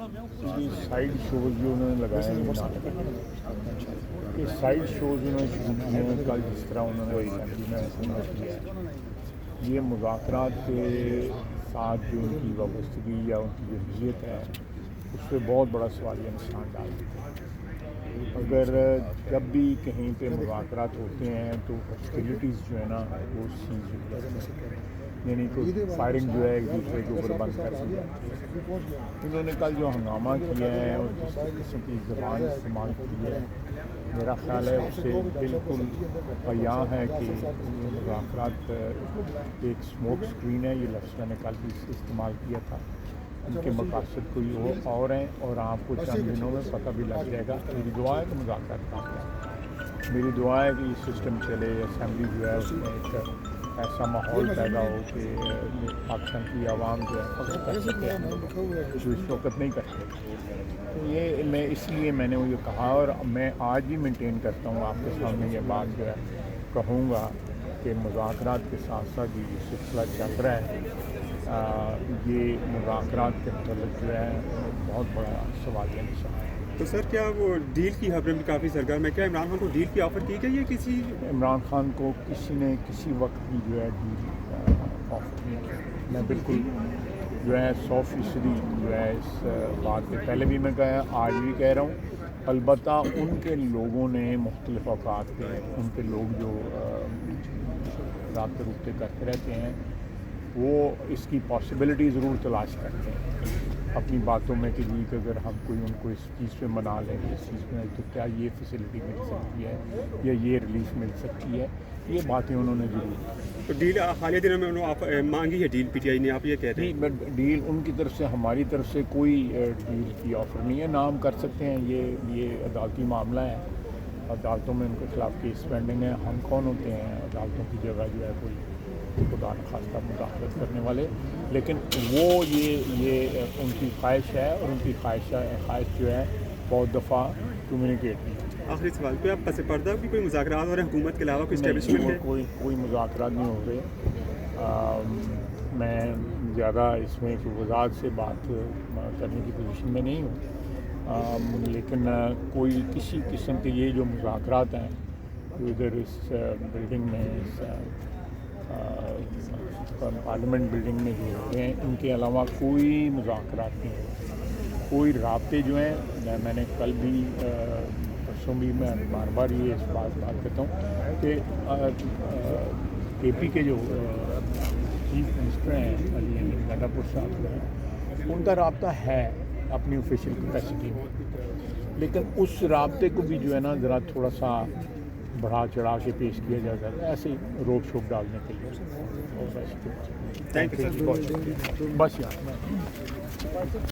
Side shows جو انہوں نے لگائے ہیں یہ سائڈ شوز انہوں نے شروع کیے ہیں کل جس طرح انہوں نے اسمبلی میں سمجھ کیا ہے یہ مذاکرات کے ساتھ جو ان کی وابستگی یا ان کی جو حیثیت ہے اس پہ بہت بڑا سوالیہ نشان ڈال دیتے ہیں. اگر جب بھی کہیں پہ مذاکرات ہوتے ہیں تو ہاسٹیلیٹیز جو ہے نا وہ سیز ہو جاتی ہیں, یعنی کوئی فائرنگ جو ہے ایک دوسرے کے اوپر بند کر دی جاتی ہے. انہوں نے کل جو ہنگامہ کیا ہے اور جس قسم کی زبان استعمال کی ہے میرا خیال ہے اس سے بالکل بیاں ہے کہ یہ مذاکرات ایک اسموک اسکرین ہے. یہ لفظ میں نے کل بھی استعمال کیا تھا. ان کے مقاصد کوئی اور ہیں اور آپ کو چند دنوں میں پتہ بھی لگ جائے گا. میری دعا ہے کہ مذاکرات کامیاب, میری دعا ہے کہ یہ سسٹم چلے, اسمبلی جو ہے اس میں ایک ایسا ماحول پیدا ہو کہ پاکستان کی عوام جو ہے کر سکے جو اس وقت نہیں کرتے. تو یہ میں نے یہ کہا اور میں آج بھی مینٹین کرتا ہوں آپ کے سامنے یہ بات جو ہے کہوں گا کہ مذاکرات کے ساتھ ساتھ یہ سلسلہ چل رہا ہے یہ مذاکرات کے متعلق جو ہے بہت بڑا سوالیہ نشان ہے. تو سر کیا وہ ڈیل کی خبریں بھی کافی سرگرم ہے, کیا عمران خان کو ڈیل کی آفر کی گئی ہے کسی؟ عمران خان کو کسی نے کسی وقت بھی جو ہے ڈیل آفر نہیں کی. میں بالکل جو ہے 100% جو ہے اس بات پہ پہلے بھی میں کہا آج بھی کہہ رہا ہوں. البتہ ان کے لوگوں نے مختلف اوقات پہ ان کے لوگ جو رابطے رابطے کرتے رہتے ہیں وہ اس کی پاسبلٹی ضرور تلاش کرتے ہیں اپنی باتوں میں کہ جی کہ اگر ہم کوئی ان کو اس چیز پہ منا لیں گے اس چیز میں تو کیا یہ فیسلٹی مل سکتی ہے یا یہ ریلیف مل سکتی ہے. یہ باتیں انہوں نے ضرور. تو ڈیل حالیہ دنوں میں انہوں نے مانگی ہے ڈیل پی ٹی آئی نے, آپ یہ کہتے ہیں؟ نہیں, ڈیل ان کی طرف سے ہماری طرف سے کوئی ڈیل کی آفر نہیں ہے. نہ ہم کر سکتے ہیں, یہ عدالتی معاملہ ہے, عدالتوں میں ان کے خلاف کیس پینڈنگ ہے. ہم کون ہوتے ہیں عدالتوں کی جگہ جو ہے کوئی خدا نخواستہ مداخلت کرنے والے. لیکن وہ یہ ان کی خواہش ہے اور ان کی خواہش جو ہے بہت دفعہ کمیونیکیٹ نہیں. آخری سوال, کوئی آپ پس پردہ بھی کوئی مذاکرات ہو رہے ہیں حکومت کے علاوہ کوئی اسٹیبلشمنٹ ہے؟ کوئی مذاکرات نہیں ہو رہے. میں زیادہ اس میں وضاحت سے بات کرنے کی پوزیشن میں نہیں ہوں, لیکن کوئی کسی قسم کے یہ جو مذاکرات ہیں ادھر اس بلڈنگ میں اس پارلیمنٹ بلڈنگ میں جو ہوتے ہیں ان کے علاوہ کوئی مذاکرات نہیں ہوتے. کوئی رابطے جو ہیں میں نے کل بھی پرسوں بھی میں بار بار یہ اس بات کرتا ہوں کہ اے پی کے جو چیف منسٹر ہیں علی احمد گڈا پور صاحب ہیں ان کا رابطہ ہے اپنی آفیشیل کیپیسٹی میں, لیکن اس رابطے کو بھی جو ہے نا ذرا تھوڑا سا بڑھا چڑھا کے پیش کیا جاتا ہے ایسے ہی روک شوک ڈالنے کے لیے. Thank you sir. بس یار